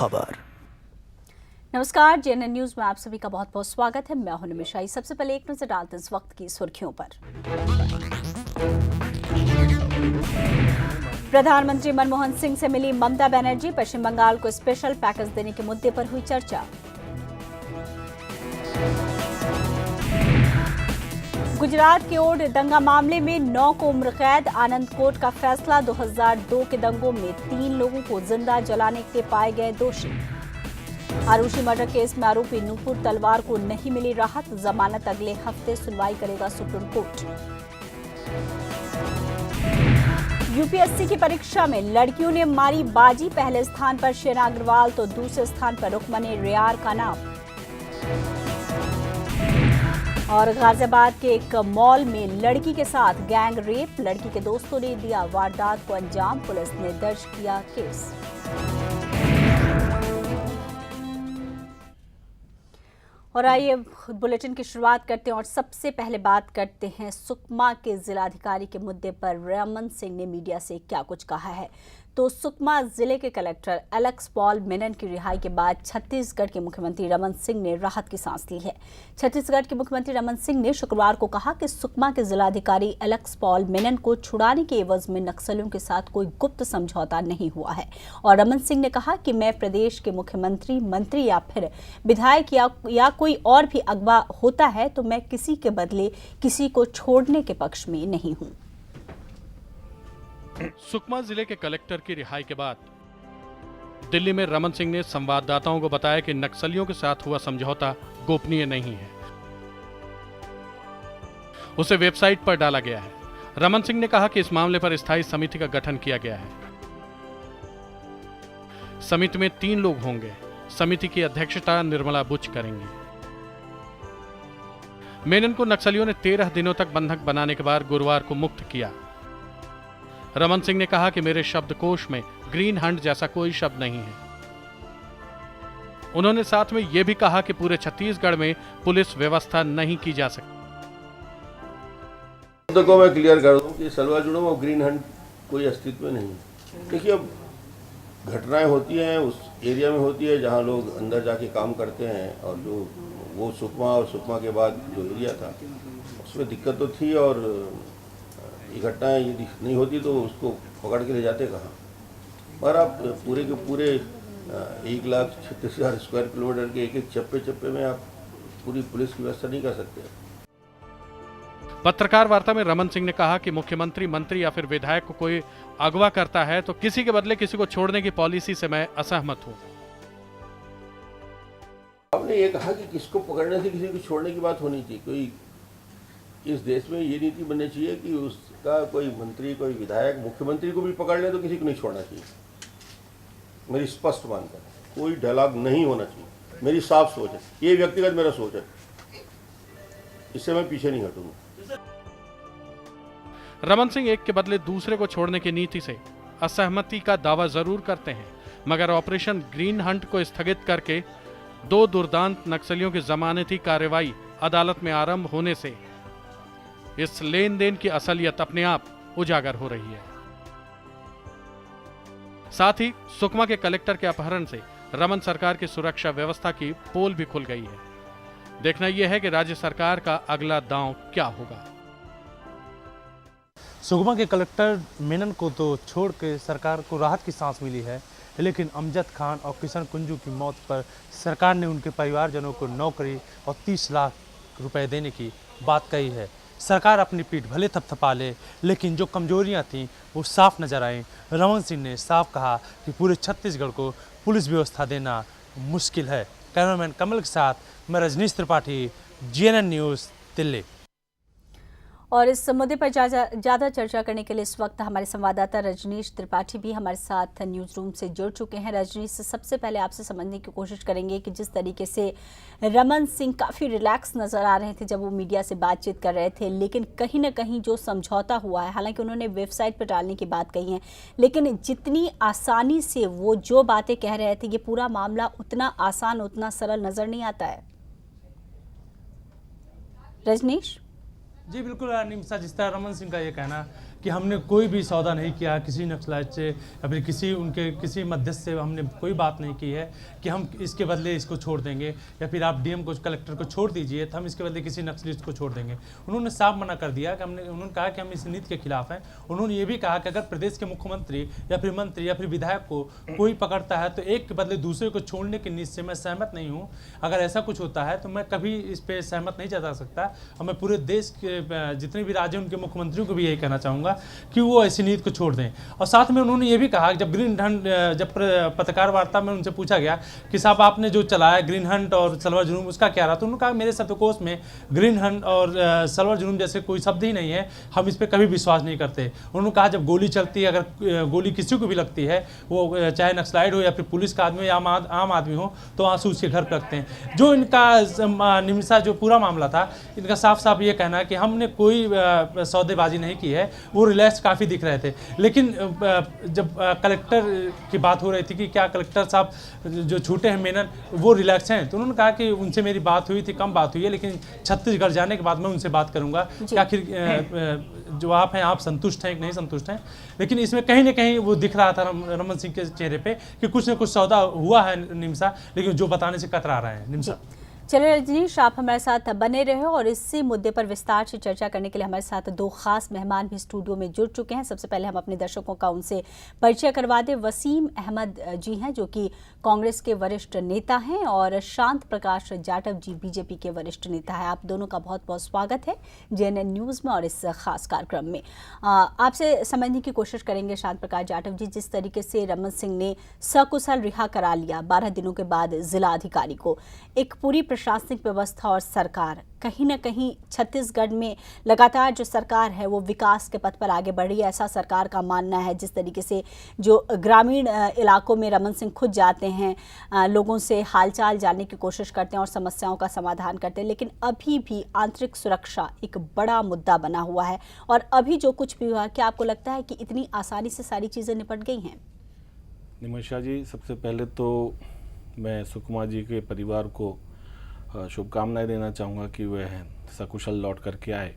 खबर। नमस्कार, जेएनएन न्यूज में आप सभी का बहुत बहुत स्वागत है। मैं हूं निमिषा। सबसे पहले एक नजर डालते हैं इस वक्त की सुर्खियों पर। प्रधानमंत्री मनमोहन सिंह से मिली ममता बनर्जी। पश्चिम बंगाल को स्पेशल पैकेज देने के मुद्दे पर हुई चर्चा। गुजरात के ओड दंगा मामले में 9 को उम्र कैद। आनंद कोर्ट का फैसला। 2002 के दंगों में 3 लोगों को जिंदा जलाने के पाए गए दोषी। आरुषि मर्डर केस में आरोपी नूपुर तलवार को नहीं मिली राहत। जमानत अगले हफ्ते सुनवाई करेगा सुप्रीम कोर्ट। यूपीएससी की परीक्षा में लड़कियों ने मारी बाजी। पहले स्थान पर शेना अग्रवाल तो दूसरे स्थान पर रुकमनी रियार का नाम। और गाजियाबाद के एक मॉल में लड़की के साथ गैंग रेप। लड़की के दोस्तों ने दिया वारदात को अंजाम। पुलिस ने दर्ज किया केस। और आइए बुलेटिन की शुरुआत करते हैं और सबसे पहले बात करते हैं सुकमा के जिलाधिकारी के मुद्दे पर रमन सिंह ने मीडिया से क्या कुछ कहा है। तो सुकमा जिले के कलेक्टर एलेक्स पॉल मेनन की रिहाई के बाद छत्तीसगढ़ के मुख्यमंत्री रमन सिंह ने राहत की सांस ली है। छत्तीसगढ़ के मुख्यमंत्री रमन सिंह ने शुक्रवार को कहा कि सुकमा के जिलाधिकारी एलेक्स पॉल मेनन को छुड़ाने के एवज में नक्सलियों के साथ कोई गुप्त समझौता नहीं हुआ है। और रमन सिंह ने कहा कि मैं प्रदेश के मुख्यमंत्री, मंत्री या फिर विधायक या कोई और भी अगवा होता है तो मैं किसी के बदले किसी को छोड़ने के पक्ष में नहीं हूं। सुकमा जिले के कलेक्टर की रिहाई के बाद दिल्ली में रमन सिंह ने संवाददाताओं को बताया कि नक्सलियों के साथ हुआ समझौता गोपनीय नहीं है, उसे वेबसाइट पर डाला गया है। रमन सिंह ने कहा कि इस मामले पर स्थायी समिति का गठन किया गया है। समिति में 3 लोग होंगे। समिति की अध्यक्षता निर्मला बुच करेंगी। मेनन को नक्सलियों ने 13 दिनों तक बंधक बनाने के बाद गुरुवार को मुक्त किया। रमन सिंह ने कहा कि मेरे शब्दकोश में ग्रीन हंट जैसा कोई शब्द नहीं है। उन्होंने साथ में यह भी कहा कि पूरे छत्तीसगढ़ में पुलिस व्यवस्था नहीं की जा सकती। तो मैं क्लियर कर दूं कि सलवा जुड़ों में ग्रीन हंट कोई अस्तित्व में नहीं है। देखिए, अब घटनाएं होती हैं उस एरिया में होती है जहां लोग अंदर जाके काम करते हैं, और जो वो सुकमा और सुकमा के बाद जो एरिया था उसमें दिक्कत तो थी। और ये घटनाएं यदि नहीं होती तो उसको पकड़ के ले जाते कहाँ। पर आप पूरे के पूरे 1,36,000 स्क्वायर किलोमीटर के एक चप्पे में आप पूरी पुलिस की व्यवस्था नहीं कर सकते। पत्रकार वार्ता में रमन सिंह ने कहा कि मुख्यमंत्री, मंत्री या फिर विधायक को कोई अगवा करता है तो किसी के बदले किसी को छोड़ने की पॉलिसी से मैं असहमत हूं। आपने ये कहा कि किसको पकड़ने से किसी को छोड़ने की बात होनी चाहिए। कोई इस देश में ये नीति बननी चाहिए कि उसका कोई मंत्री, कोई विधायक मुख्यमंत्री को भी पकड़ ले तो किसी को नहीं छोड़ना चाहिए। मेरी स्पष्ट मानता है, कोई डायलॉग नहीं होना चाहिए। मेरी साफ सोच है, ये व्यक्तिगत मेरा सोच है, इससे मैं पीछे नहीं हटूंगा। रमन सिंह एक के बदले दूसरे को छोड़ने की नीति से असहमति का दावा जरूर करते हैं, मगर ऑपरेशन ग्रीन हंट को स्थगित करके 2 दुर्दांत नक्सलियों की जमानती कार्रवाई अदालत में आरंभ होने से इस लेन देन की असलियत अपने आप उजागर हो रही है। साथ ही सुकमा के कलेक्टर के अपहरण से रमन सरकार की सुरक्षा व्यवस्था की पोल भी खुल गई है। देखना यह है कि राज्य सरकार का अगला दांव क्या होगा। सुकमा के कलेक्टर मेनन को तो छोड़ के सरकार को राहत की सांस मिली है, लेकिन अमजद खान और किशन कुंजू की मौत पर सरकार ने उनके परिवारजनों को नौकरी और 30 लाख रुपए देने की बात कही है। सरकार अपनी पीठ भले थपथपा ले, लेकिन जो कमजोरियां थीं वो साफ नजर आईं। रमन सिंह ने साफ कहा कि पूरे छत्तीसगढ़ को पुलिस व्यवस्था देना मुश्किल है। कैमरामैन कमल के साथ मैं रजनीश त्रिपाठी, जेएनएन न्यूज़, दिल्ली। और इस मुद्दे पर ज़्यादा चर्चा करने के लिए इस वक्त हमारे संवाददाता रजनीश त्रिपाठी भी हमारे साथ न्यूज़ रूम से जुड़ चुके हैं। रजनीश, सबसे पहले आपसे समझने की कोशिश करेंगे कि जिस तरीके से रमन सिंह काफ़ी रिलैक्स नज़र आ रहे थे जब वो मीडिया से बातचीत कर रहे थे, लेकिन कहीं ना कहीं जो समझौता हुआ है, हालांकि उन्होंने वेबसाइट पर डालने की बात कही है, लेकिन जितनी आसानी से वो जो बातें कह रहे थे, ये पूरा मामला उतना आसान, उतना सरल नज़र नहीं आता है। रजनीश? जी बिल्कुल निमिषा, जिस तरह रमन सिंह का ये कहना कि हमने कोई भी सौदा नहीं किया किसी नक्सलाइट से या फिर किसी मध्यस्थ से हमने कोई बात नहीं की है कि हम इसके बदले इसको छोड़ देंगे या फिर आप डीएम को कलेक्टर को छोड़ दीजिए तो हम इसके बदले किसी नक्सलिस्ट को छोड़ देंगे। उन्होंने साफ मना कर दिया कि उन्होंने कहा कि हम इस नीति के खिलाफ हैं। उन्होंने ये भी कहा कि अगर प्रदेश के मुख्यमंत्री या फिर मंत्री या फिर विधायक को कोई पकड़ता है तो एक के बदले दूसरे को छोड़ने की नीति से मैं सहमत नहीं हूँ। अगर ऐसा कुछ होता है तो मैं कभी इस पर सहमत नहीं जता सकता और मैं पूरे देश के जितने भी राज्य उनके मुख्यमंत्रियों को भी यही कहना चाहूँगा कि वो ऐसी नीति को छोड़ दें। और साथ में उन्होंने ये भी कहा कि जब पत्रकार वार्ता में उनसे पूछा गया कि साहब आपने जो चलाया ग्रीन हंट और सलवर जुनून उसका क्या रहा, तो उन्होंने कहा मेरे शब्दकोश में ग्रीन हंट और सलवर जुनून जैसे कोई शब्द ही नहीं है, हम इस पर कभी विश्वास नहीं करते। उन्होंने कहा जब गोली चलती है, अगर गोली किसी को भी लगती है, वो चाहे नक्सलाइट हो या फिर पुलिस का आदमी या आम आदमी हो, तो आंसू उसके घर पर रखते हैं। जो इनका निमिषा जो पूरा मामला था, इनका साफ साफ ये कहना है कि हमने कोई सौदेबाजी नहीं की है। वो रिलैक्स काफ़ी दिख रहे थे, लेकिन जब कलेक्टर की बात हो रही थी कि क्या कलेक्टर साहब जो छूटे हैं मेनन वो रिलैक्स हैं, तो उन्होंने कहा कि उनसे मेरी बात हुई थी, कम बात हुई है, लेकिन छत्तीसगढ़ जाने के बाद मैं उनसे बात करूंगा कि आखिर जो आप हैं आप संतुष्ट हैं कि नहीं संतुष्ट हैं। लेकिन इसमें कहीं ना कहीं वो दिख रहा था रमन सिंह के चेहरे पे कि कुछ ना कुछ सौदा हुआ है निमिषा, लेकिन जो बताने से कतरा रहे हैं निमिषा। चलिए रजनीश, आप हमारे साथ बने रहे और इसी मुद्दे पर विस्तार से चर्चा करने के लिए हमारे साथ दो खास मेहमान भी स्टूडियो में जुड़ चुके हैं। सबसे पहले हम अपने दर्शकों का उनसे परिचय करवा दें। वसीम अहमद जी हैं जो कि कांग्रेस के वरिष्ठ नेता हैं और शांत प्रकाश जाटव जी बीजेपी के वरिष्ठ नेता हैं। आप दोनों का बहुत बहुत स्वागत है JNN न्यूज़ में और इस खास कार्यक्रम में। आपसे समझने की कोशिश करेंगे शांत प्रकाश जाटव जी, जिस तरीके से रमन सिंह ने सकुशल रिहा करा लिया 12 दिनों के बाद जिलाधिकारी को, एक पूरी प्रशासनिक व्यवस्था और सरकार कहीं ना कहीं छत्तीसगढ़ में लगातार जो सरकार है वो विकास के पथ पर आगे बढ़ रही है, ऐसा सरकार का मानना है। जिस तरीके से जो ग्रामीण इलाकों में रमन सिंह खुद जाते हैं, लोगों से हालचाल जानने की कोशिश करते हैं और समस्याओं का समाधान करते हैं, लेकिन अभी भी आंतरिक सुरक्षा एक बड़ा मुद्दा बना हुआ है। और अभी जो कुछ भी हुआ, क्या आपको लगता है कि इतनी आसानी से सारी चीज़ें निपट गई हैं? निमिषा जी, सबसे पहले तो मैं सुकमा जी के परिवार को शुभकामनाएं देना चाहूँगा कि वह सकुशल लौट करके आए।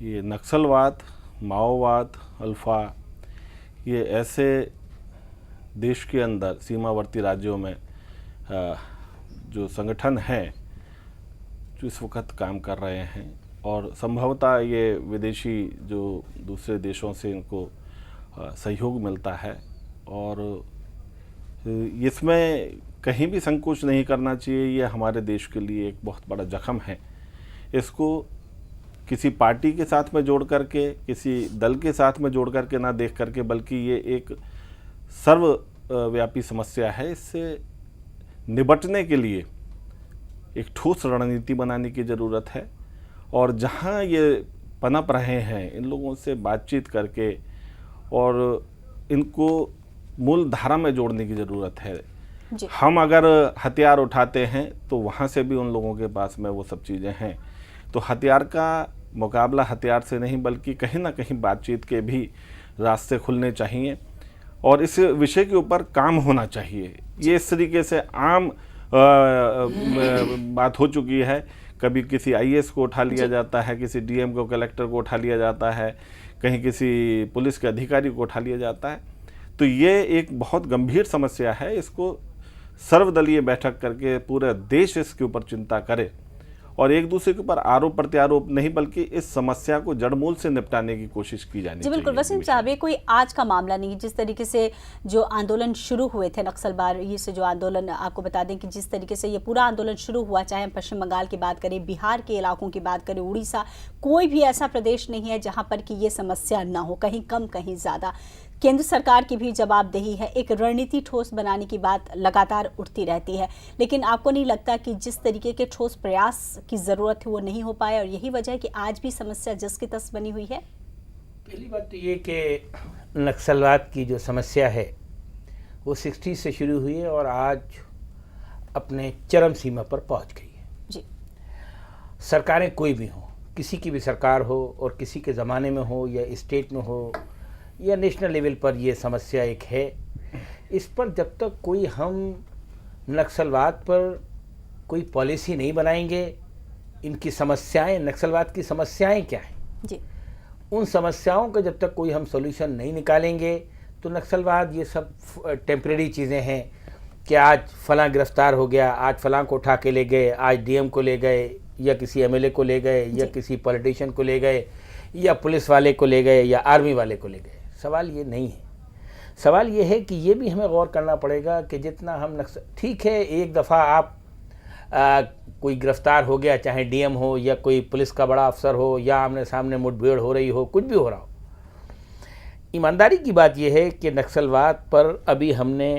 ये नक्सलवाद, माओवाद, अल्फा, ये ऐसे देश के अंदर सीमावर्ती राज्यों में जो संगठन हैं जो इस वक्त काम कर रहे हैं और संभवतः ये विदेशी जो दूसरे देशों से इनको सहयोग मिलता है और इसमें कहीं भी संकोच नहीं करना चाहिए। ये हमारे देश के लिए एक बहुत बड़ा जख्म है। इसको किसी पार्टी के साथ में जोड़ करके, किसी दल के साथ में जोड़ करके ना देख करके, बल्कि ये एक सर्वव्यापी समस्या है। इससे निपटने के लिए एक ठोस रणनीति बनाने की ज़रूरत है और जहाँ ये पनप रहे हैं इन लोगों से बातचीत करके और इनको मूल धारा में जोड़ने की ज़रूरत है। हम अगर हथियार उठाते हैं तो वहाँ से भी उन लोगों के पास में वो सब चीज़ें हैं। तो हथियार का मुकाबला हथियार से नहीं बल्कि कहीं ना कहीं बातचीत के भी रास्ते खुलने चाहिए और इस विषय के ऊपर काम होना चाहिए। ये इस तरीके से आम बात हो चुकी है। कभी किसी IAS को उठा लिया जाता है, किसी DM को, कलेक्टर को उठा लिया जाता है, कहीं किसी पुलिस के अधिकारी को उठा लिया जाता है। तो ये एक बहुत गंभीर समस्या है। इसको सर्वदलीय बैठक करके पूरा देश इसके ऊपर चिंता करे और एक दूसरे के ऊपर आरोप प्रत्यारोप नहीं बल्कि इस समस्या को जड़मूल से निपटाने की कोशिश की जानी चाहिए। बिल्कुल वसीम साहब, ये कोई आज का मामला नहीं। जिस तरीके से जो आंदोलन शुरू हुए थे, नक्सलबारी से जो आंदोलन, आपको बता दें कि जिस तरीके से ये पूरा आंदोलन शुरू हुआ, चाहे हम पश्चिम बंगाल की बात करें, बिहार के इलाकों की बात करें, उड़ीसा, कोई भी ऐसा प्रदेश नहीं है जहाँ पर कि ये समस्या ना हो, कहीं कम कहीं ज़्यादा। केंद्र सरकार की भी जवाबदेही है, एक रणनीति ठोस बनाने की बात लगातार उठती रहती है, लेकिन आपको नहीं लगता कि जिस तरीके के ठोस प्रयास की ज़रूरत है वो नहीं हो पाया और यही वजह है कि आज भी समस्या जस की तस बनी हुई है? पहली बात तो ये कि नक्सलवाद की जो समस्या है वो 60 से शुरू हुई है और आज अपने चरम सीमा पर पहुंच गई है जी। सरकारें कोई भी हों, किसी की भी सरकार हो और किसी के ज़माने में हो या स्टेट में हो या नेशनल लेवल पर ये समस्या एक है। इस पर जब तक कोई हम नक्सलवाद पर कोई पॉलिसी नहीं बनाएंगे, इनकी समस्याएं, नक्सलवाद की समस्याएं क्या हैं जी, उन समस्याओं का जब तक कोई हम सॉल्यूशन नहीं निकालेंगे तो नक्सलवाद ये सब टेम्परेरी चीज़ें हैं कि आज फलां गिरफ्तार हो गया, आज फलां को उठा के ले गए, आज डीएम को ले गए या किसी एमएलए को ले गए या किसी पॉलिटिशियन को ले गए या पुलिस वाले को ले गए या आर्मी वाले को ले गए। सवाल ये नहीं है। सवाल ये है कि ये भी हमें गौर करना पड़ेगा कि जितना हम ठीक है, एक दफ़ा आप कोई गिरफ्तार हो गया, चाहे डीएम हो या कोई पुलिस का बड़ा अफसर हो या आमने सामने मुठभेड़ हो रही हो, कुछ भी हो रहा हो, ईमानदारी की बात यह है कि नक्सलवाद पर अभी हमने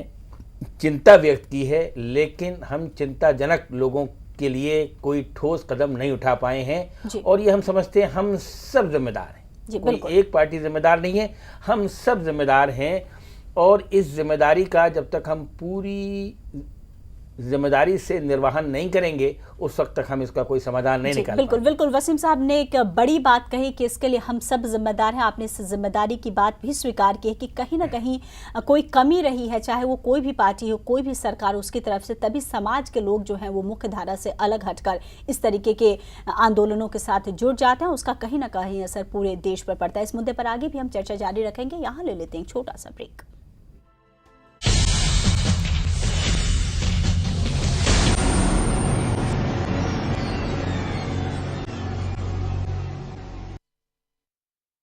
चिंता व्यक्त की है, लेकिन हम चिंताजनक लोगों के लिए कोई ठोस कदम नहीं उठा पाए हैं और ये हम समझते हैं हम सब जिम्मेदार हैं। कोई एक पार्टी जिम्मेदार नहीं है, हम सब जिम्मेदार हैं और इस जिम्मेदारी का जब तक हम पूरी जिम्मेदारी से निर्वहन नहीं करेंगे उस वक्त तक हम इसका कोई समाधान नहीं निकाल बिल्कुल बिल्कुल। वसीम साहब ने एक बड़ी बात कही कि इसके लिए हम सब जिम्मेदार हैं। आपने इस जिम्मेदारी की बात भी स्वीकार की है कि कहीं ना कहीं कोई कमी रही है, चाहे वो कोई भी पार्टी हो, कोई भी सरकार हो, उसकी तरफ से, तभी समाज के लोग जो हैं वो मुख्य धारा से अलग हटकर इस तरीके के आंदोलनों के साथ जुड़ जाते हैं। उसका कहीं ना कहीं असर पूरे देश पर पड़ता है। इस मुद्दे पर आगे भी हम चर्चा जारी रखेंगे। यहाँ ले लेते हैं एक छोटा सा ब्रेक।